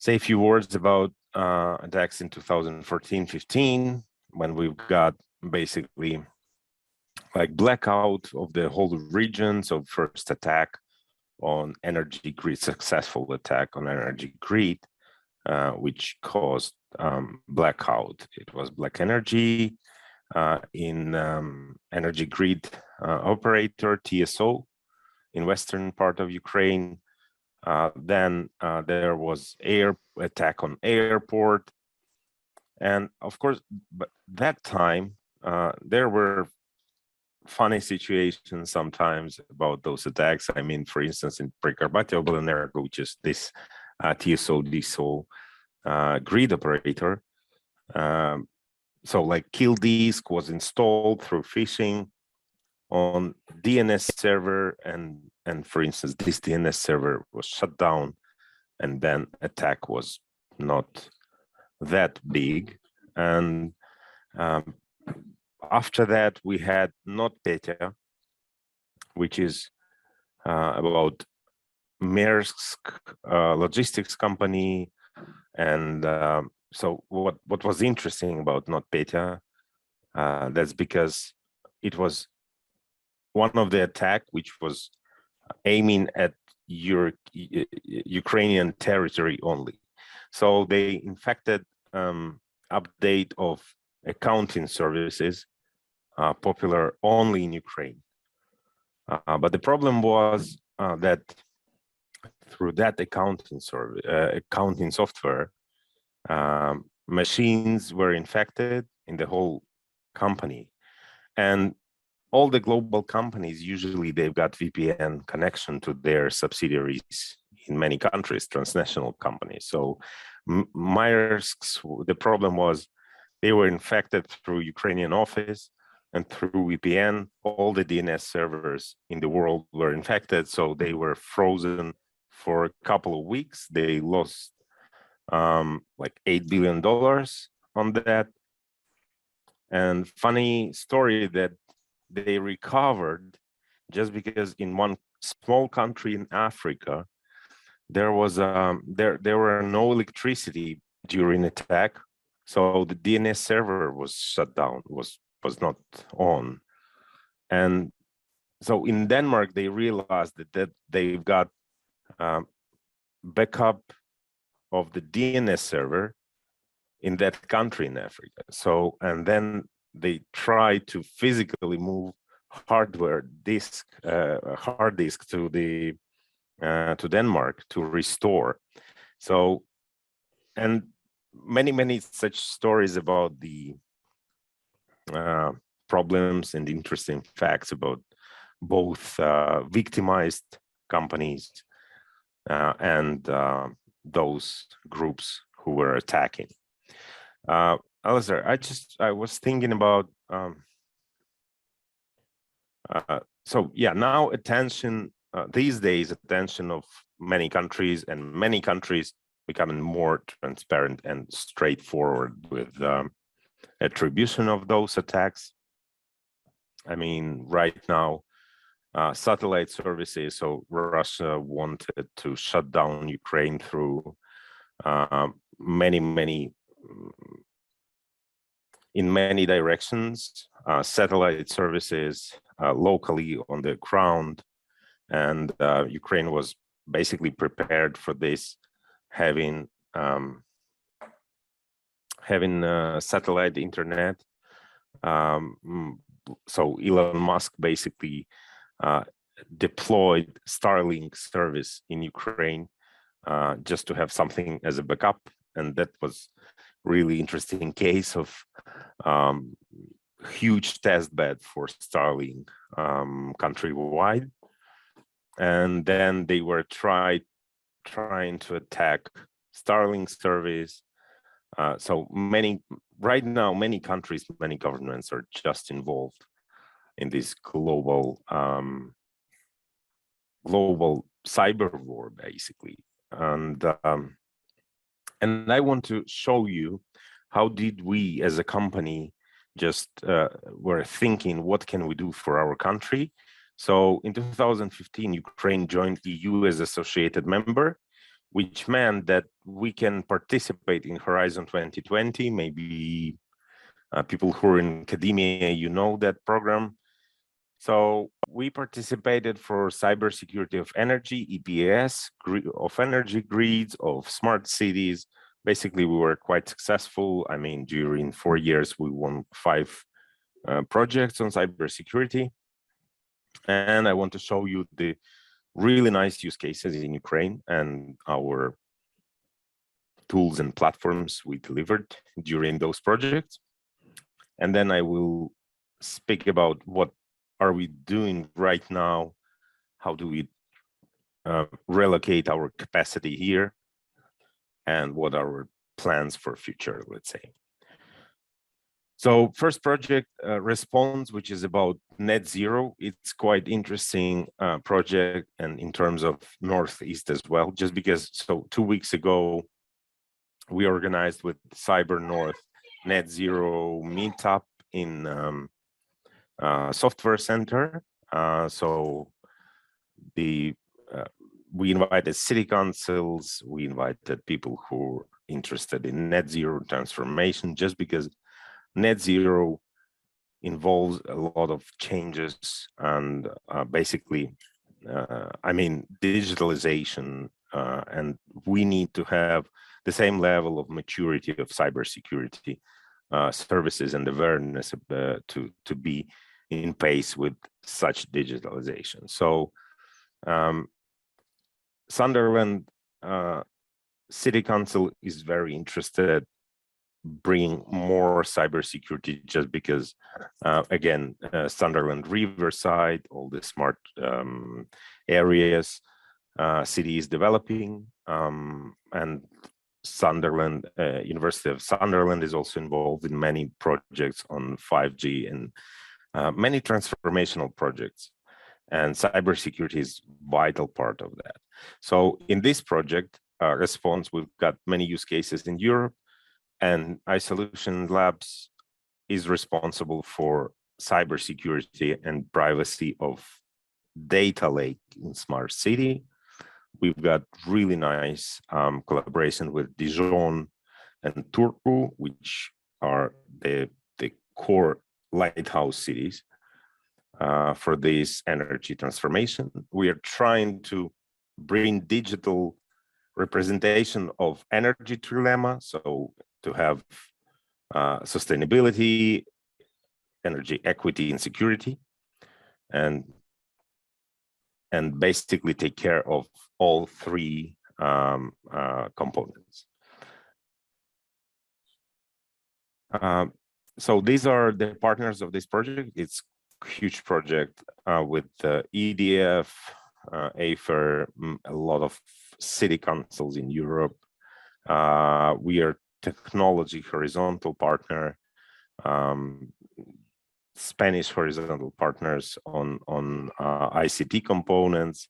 say a few words about attacks in 2014-15, when we've got basically like blackout of the whole region. So first attack on energy grid, successful attack on energy grid, which caused blackout. It was black energy in energy grid operator, TSO, in western part of Ukraine. Then there was attack on airport. And of course, but that time, there were funny situations sometimes about those attacks. I mean, for instance, in Prekarpattia Oblenergo, which is this TSO DSO grid operator. So like kill disk was installed through phishing on DNS server, and for instance, this DNS server was shut down, and then attack was not that big. And after that, we had NotPetya, which is about Maersk logistics company. And so what was interesting about NotPetya, that's because it was one of the attack which was aiming at Ukrainian territory only. So they infected update of accounting services popular only in Ukraine. But the problem was that through that accounting software, machines were infected in the whole company. And all the global companies, usually they've got VPN connection to their subsidiaries in many countries, transnational companies. So Maersk's, the problem was they were infected through Ukrainian office, and through VPN, all the DNS servers in the world were infected. So they were frozen for a couple of weeks. They lost like $8 billion on that. And funny story that they recovered just because in one small country in Africa, there was there were no electricity during attack. So the DNS server was shut down, was not on. And so in Denmark, they realized that they've got backup of the DNS server in that country in Africa. So, and then they try to physically move hardware disk, hard disk to the to Denmark to restore. So, and many such stories about the problems and interesting facts about both victimized companies and those groups who were attacking. Alistair, I was thinking about so yeah, now attention these days, attention of many countries, and many countries becoming more transparent and straightforward with attribution of those attacks. I mean, right now, satellite services, so Russia wanted to shut down Ukraine through in many directions, satellite services locally on the ground, and Ukraine was basically prepared for this, having satellite internet. So Elon Musk basically deployed Starlink service in Ukraine just to have something as a backup, and that was really interesting case of huge test bed for Starlink countrywide. And then they were trying to attack Starlink service. So right now, many countries, many governments are just involved in this global cyber war, basically. And I want to show you how did we as a company just were thinking, what can we do for our country? So in 2015, Ukraine joined EU as associated member. which meant that we can participate in Horizon 2020. Maybe people who are in academia, you know that program. So we participated for cybersecurity of energy, EPS, of energy grids, of smart cities. Basically, we were quite successful. I mean, during 4 years, we won 5 projects on cybersecurity. And I want to show you the really nice use cases in Ukraine and our tools and platforms we delivered during those projects. And then I will speak about what are we doing right now, how do we relocate our capacity here, and what are our plans for future, let's say. So first project, Response, which is about net zero. It's quite interesting project, and in terms of Northeast as well, just because, so 2 weeks ago, we organized with Cyber North net zero meetup in software center. So we invited city councils, we invited people who are interested in net zero transformation, just because net zero involves a lot of changes and basically, I mean, digitalization, and we need to have the same level of maturity of cybersecurity services and awareness to be in pace with such digitalization. So Sunderland City Council is very interested bring more cybersecurity, just because again, Sunderland Riverside, all the smart areas, city is developing, and Sunderland, University of Sunderland is also involved in many projects on 5G and many transformational projects, and cybersecurity is vital part of that. So in this project, Response, we've got many use cases in Europe, and iSolution Labs is responsible for cybersecurity and privacy of data lake in smart city. We've got really nice collaboration with Dijon and Turku, which are the core lighthouse cities for this energy transformation. We are trying to bring digital representation of energy trilemma, so to have sustainability, energy equity, and security, and basically take care of all 3 components. So these are the partners of this project. It's a huge project with EDF, AFER, a lot of city councils in Europe. We are technology horizontal partner, Spanish horizontal partners on ICT components.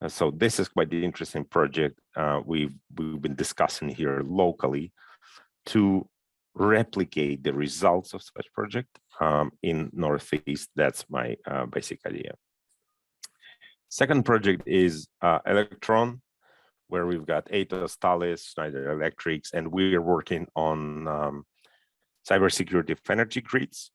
So this is quite an interesting project we've been discussing here locally to replicate the results of such project in Northeast. That's my basic idea. Second project is Electron, where we've got Atos, Thales, Schneider Electrics, and we are working on cybersecurity of energy grids.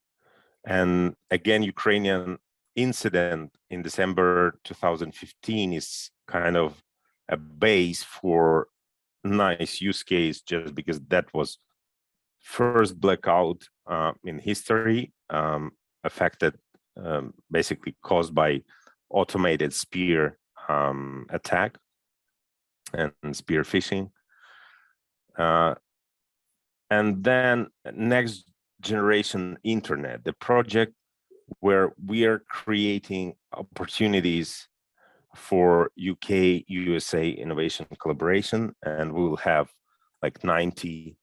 And again, Ukrainian incident in December 2015 is kind of a base for nice use case, just because that was first blackout in history, affected, basically caused by automated spear attack and spear phishing. And then next generation internet, the project where we are creating opportunities for UK, USA innovation collaboration, and we will have like 90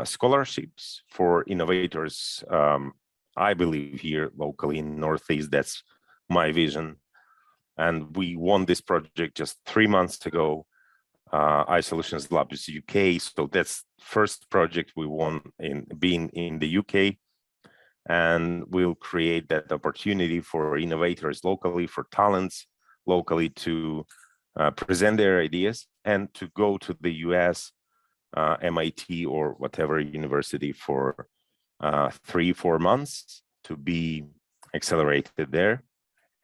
scholarships for innovators, I believe here locally in Northeast. That's my vision. And we won this project just 3 months ago, iSolutions Labs UK. So that's first project we won in being in the UK. And we'll create that opportunity for innovators locally, for talents locally to present their ideas, and to go to the US, MIT, or whatever university for 3-4 months to be accelerated there,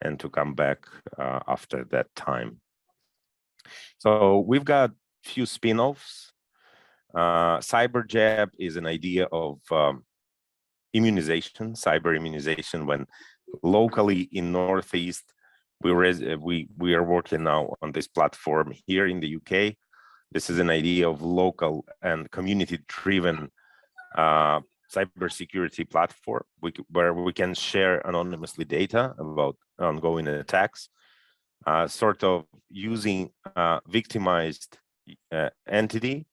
and to come back after that time. So we've got few spin-offs. Cyber jab is an idea of immunization, cyber immunization, when locally in Northeast, we are working now on this platform here in the UK. This is an idea of local and community-driven cybersecurity platform where we can share anonymously data about ongoing attacks, sort of using victimized entity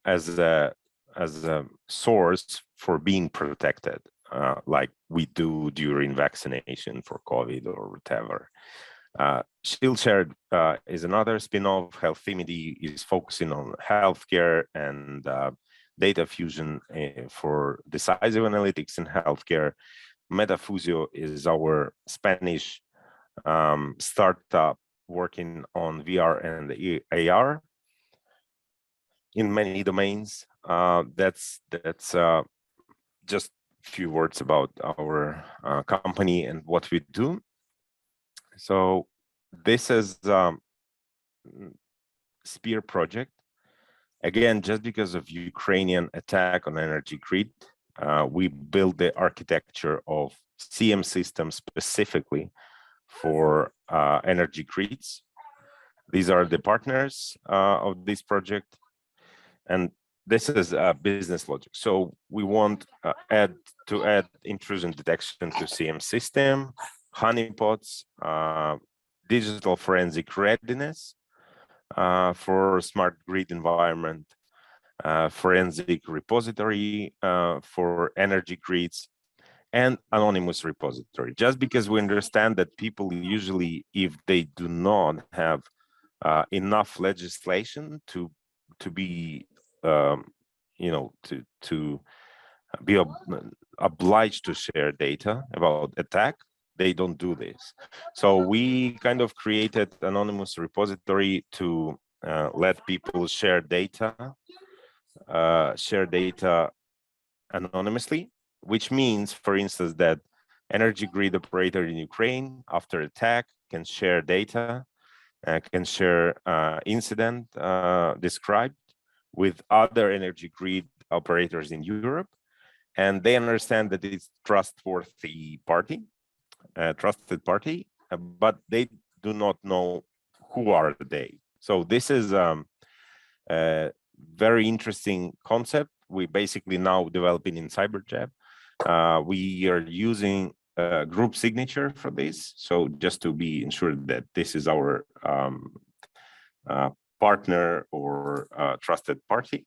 as a source for being protected, like we do during vaccination for COVID or whatever. Shield Shared is another spin-off. Healthimity is focusing on healthcare and data fusion for decisive analytics in healthcare. Metafusio is our Spanish startup working on VR and AR in many domains. That's just a few words about our company and what we do. So this is Spear project. Again, just because of Ukrainian attack on energy grid, we built the architecture of CM systems specifically for energy grids. These are the partners of this project, and this is a business logic. So we want to add intrusion detection to CM system, honeypots, digital forensic readiness for smart grid environment, forensic repository for energy grids, and anonymous repository. Just because we understand that people usually, if they do not have enough legislation to be, you know, to be obliged to share data about attack, they don't do this. So we kind of created anonymous repository to let people share data anonymously, which means, for instance, that energy grid operator in Ukraine after attack can share data, can share incident described with other energy grid operators in Europe, and they understand that it's trustworthy party, trusted party, but they do not know who are they. So this is a very interesting concept. We basically now developing in CyberJab. We are using group signature for this. So just to be ensured that this is our partner or trusted party,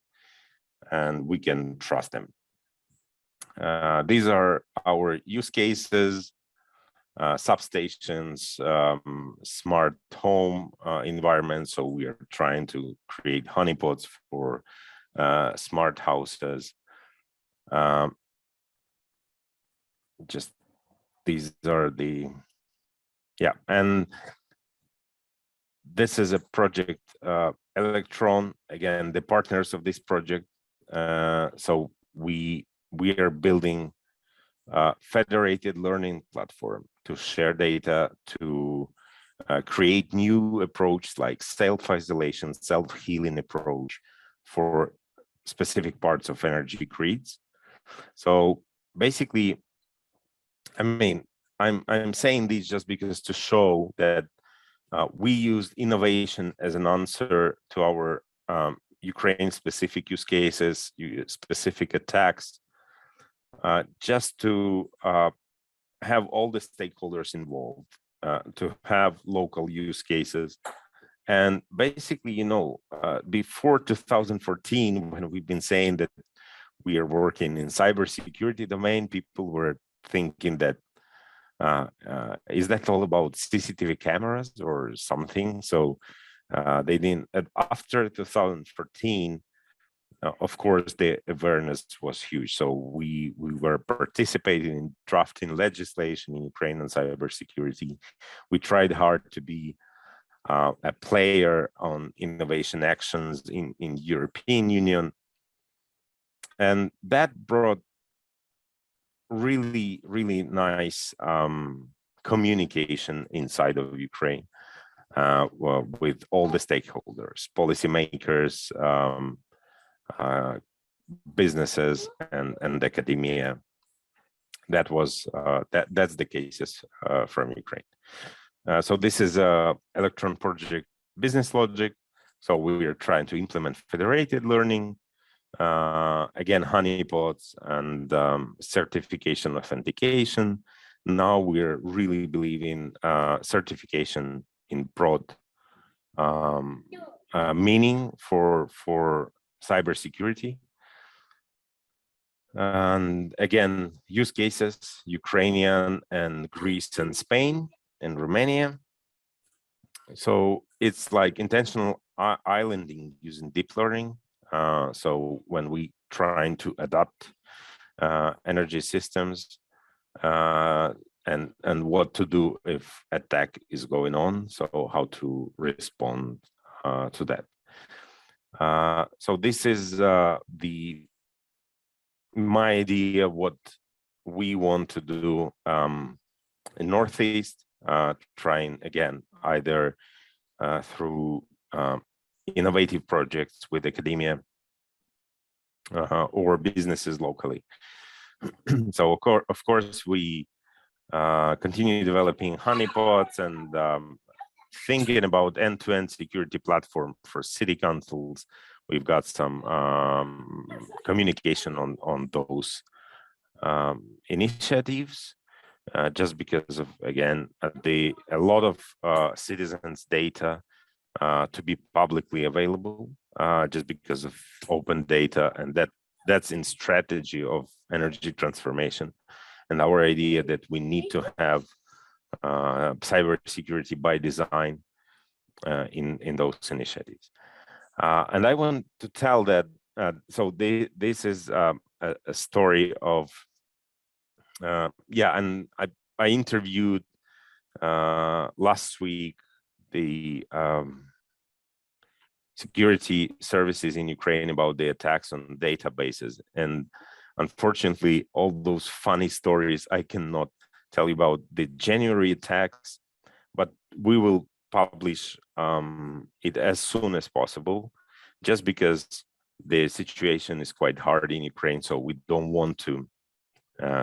and we can trust them. These are our use cases, substations, smart home environments. So we are trying to create honeypots for smart houses. Just these are the, yeah, and this is a project, Electron, again, the partners of this project. So we are building a federated learning platform to share data, to create new approach like self-isolation, self-healing approach for specific parts of energy grids. So basically, I mean, I'm saying this just because to show that we used innovation as an answer to our Ukraine-specific use cases, specific attacks, just to have all the stakeholders involved, to have local use cases. And basically, you know, before 2014, when we've been saying that we are working in cybersecurity domain, people were thinking that is that all about CCTV cameras or something? So they didn't. After 2014, of course, the awareness was huge. So we were participating in drafting legislation in Ukraine on cybersecurity. We tried hard to be a player on innovation actions in European Union. And that brought really nice communication inside of Ukraine well, with all the stakeholders, policymakers, businesses, and academia. That was that's the cases from Ukraine. So this is a Electron project business logic. So we are trying to implement federated learning, again, honeypots and certification authentication. Now we're really believing certification in broad meaning for cybersecurity. And again, use cases, Ukrainian and Greece and Spain and Romania. So it's like intentional islanding using deep learning. So when we trying to adapt energy systems and what to do if attack is going on, so how to respond to that. So this is my idea of what we want to do in Northeast, trying again either through innovative projects with academia or businesses locally. So of course we continue developing honeypots and thinking about end-to-end security platform for city councils. We've got some communication on those initiatives, just because of, again, a lot of citizens' data to be publicly available, just because of open data, and that's in strategy of energy transformation. And our idea that we need to have cybersecurity by design in those initiatives. And I want to tell that, so this is a story of, yeah, and I interviewed last week the security services in Ukraine about the attacks on databases. And unfortunately, all those funny stories, I cannot tell you about the January attacks, but we will publish it as soon as possible, just because the situation is quite hard in Ukraine. So we don't want to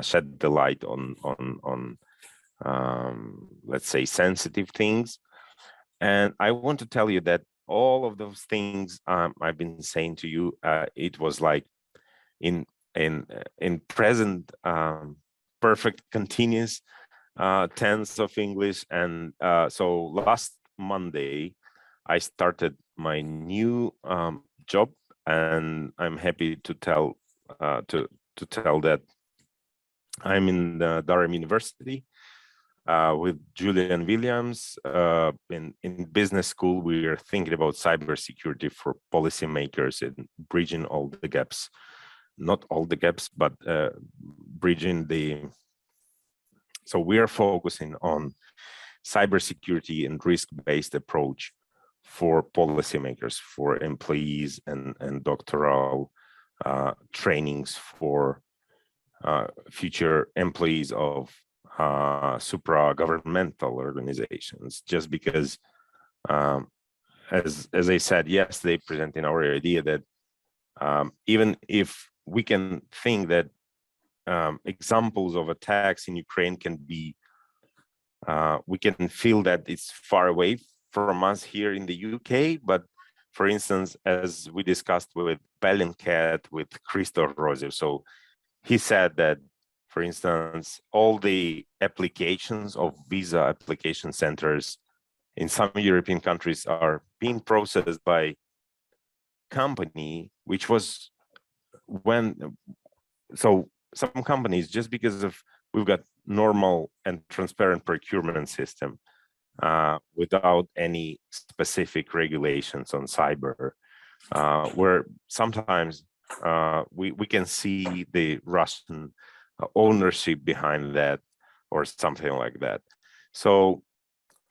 shed the light on let's say, sensitive things. And I want to tell you that all of those things I've been saying to you, it was like in present perfect continuous tense of English. And so last Monday, I started my new job, and I'm happy to tell that I'm in the Durham University with Julian Williams. In business school, we are thinking about cybersecurity for policymakers and bridging all the gaps, not all the gaps, but bridging the. So we are focusing on cybersecurity and risk-based approach for policymakers, for employees, and doctoral trainings for future employees of supra-governmental organizations. Just because, as I said yesterday, presenting our idea that even if we can think that examples of attacks in Ukraine can be, we can feel that it's far away from us here in the UK. But for instance, as we discussed with Bellingcat, with Christoph Rosiev, so he said that, for instance, all the applications of visa application centers in some European countries are being processed by company, which was so some companies, just because of we've got normal and transparent procurement system without any specific regulations on cyber, where sometimes we can see the Russian ownership behind that or something like that. So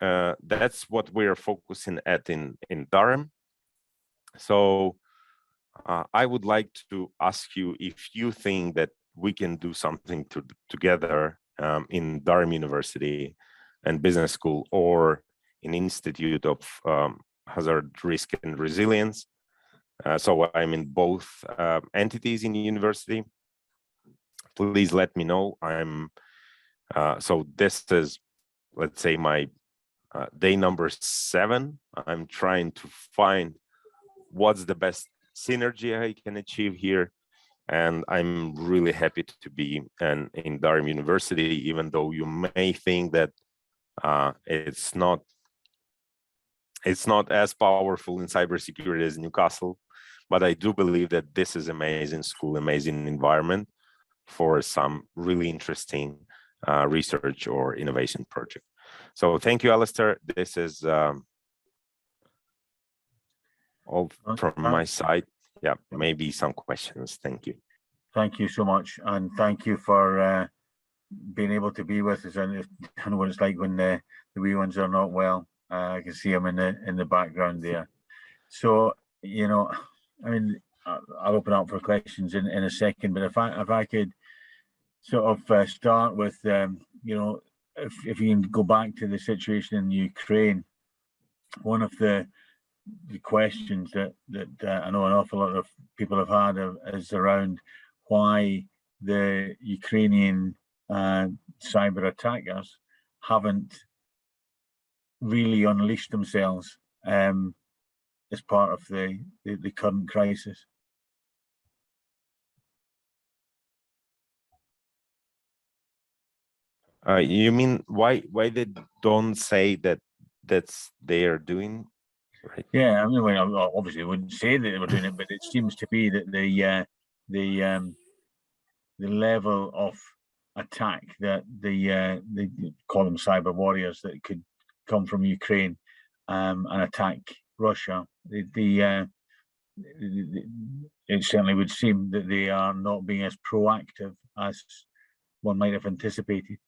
that's what we're focusing at in Durham. So I would like to ask you if you think that we can do something together in Durham University and Business School, or in Institute of Hazard, Risk and Resilience. So I'm in both entities in the university. Please let me know. So this is, let's say, my day number 7. I'm trying to find what's the best synergy I can achieve here. And I'm really happy to be in Durham University, even though you may think that it's not as powerful in cybersecurity as Newcastle, but I do believe that this is amazing school, amazing environment for some really interesting research or innovation project. So thank you, Alistair. This is all from my side. Yeah, maybe some questions. Thank you. Thank you so much, and thank you for being able to be with us. And I know what it's like when the wee ones are not well. I can see them in the background there. So, you know, I mean, I'll open up for questions in a second. But if I could sort of start with, you know, if you can go back to the situation in Ukraine, one of the questions that I know an awful lot of people have had is around why the Ukrainian cyber attackers haven't really unleashed themselves as part of the current crisis. You mean why they don't say that's they are doing? Right. Yeah, I mean, well, obviously, I wouldn't say that they were doing it, but it seems to be that the level of attack that they call them cyber warriors that could come from Ukraine and attack Russia. It certainly would seem that they are not being as proactive as one might have anticipated.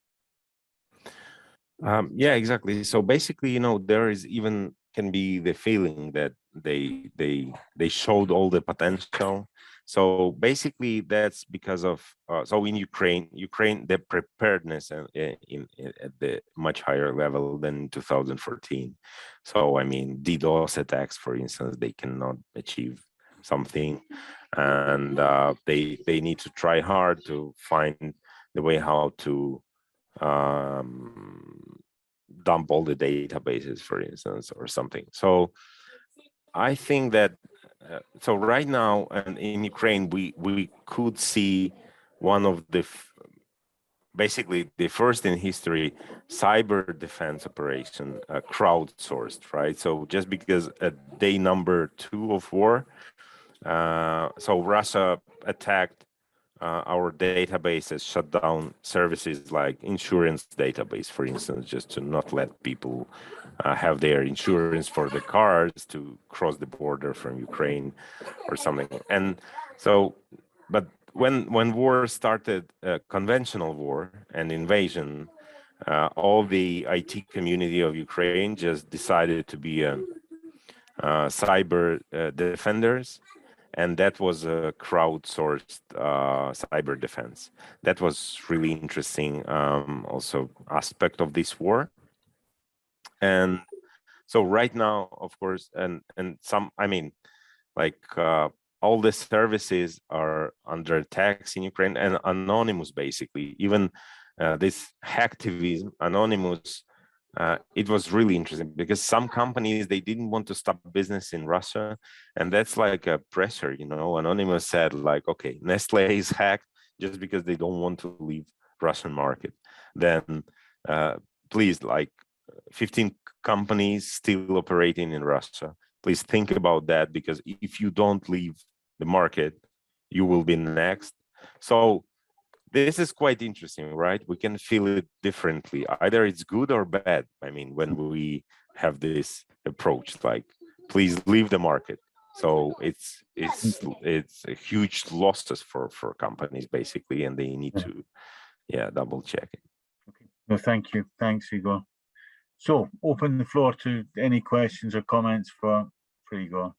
Yeah, exactly. So basically, you know, there is even can be the feeling that they showed all the potential. So basically, that's because of so in Ukraine, the preparedness in at the much higher level than 2014. So I mean, DDoS attacks, for instance, they cannot achieve something, and they need to try hard to find the way how to dump all the databases, for instance, or something. So I think that so right now, and in Ukraine, we could see one of the basically the first in history cyber defense operation, crowdsourced, right? So just because at day number 2 of war, so Russia attacked our databases, shut down services like insurance database, for instance, just to not let people have their insurance for the cars to cross the border from Ukraine or something. And so, but when war started, conventional war and invasion, all the IT community of Ukraine just decided to be cyber defenders. And that was a crowdsourced cyber defense. That was really interesting, also aspect of this war. And so right now, of course, and some, I mean, like all the services are under attacks in Ukraine, and Anonymous, basically, even this hacktivism, Anonymous, it was really interesting because some companies, they didn't want to stop business in Russia, and that's like a pressure, you know. Anonymous said like, okay, Nestle is hacked just because they don't want to leave Russian market. Then please, like 15 companies still operating in Russia, please think about that, because if you don't leave the market, you will be next. So this is quite interesting, right? We can feel it differently. Either it's good or bad. I mean, when we have this approach, like, please leave the market. So it's a huge losses for companies, basically, and they need to double check it. Okay. No, thank you. Thanks, Igor. So open the floor to any questions or comments for Igor.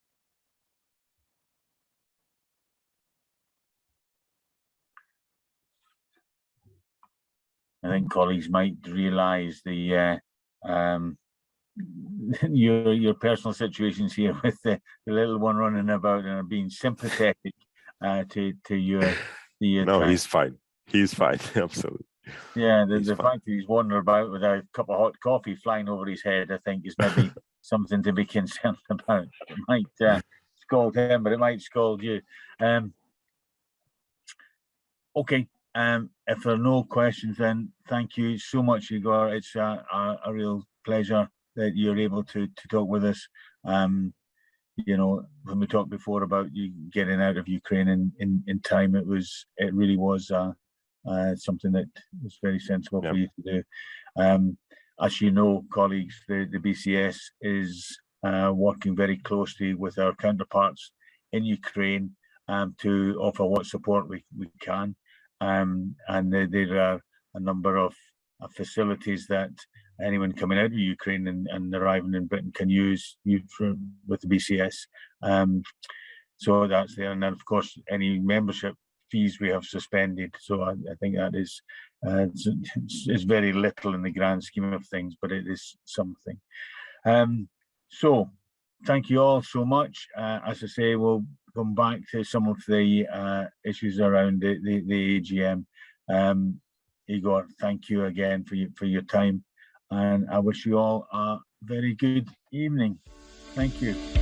I think colleagues might realise the your personal situations here with the little one running about and being sympathetic to your No, time. he's fine. He's fine. Absolutely. Yeah, the fact that he's wandering about with a cup of hot coffee flying over his head, I think, is maybe something to be concerned about. It might scald him, but it might scald you. Okay. If there are no questions, then thank you so much, Igor. It's a real pleasure that you're able to talk with us. You know, when we talked before about you getting out of Ukraine in time, it really was something that was very sensible for you to do. As you know, colleagues, the BCS is working very closely with our counterparts in Ukraine to offer what support we can. And there are a number of facilities that anyone coming out of Ukraine and arriving in Britain can use with the BCS. So that's there. And then, of course, any membership fees we have suspended. So I think that is it's very little in the grand scheme of things, but it is something. So thank you all so much. As I say, we'll come back to some of the issues around the AGM. Igor, thank you again for your time, and I wish you all a very good evening. Thank you.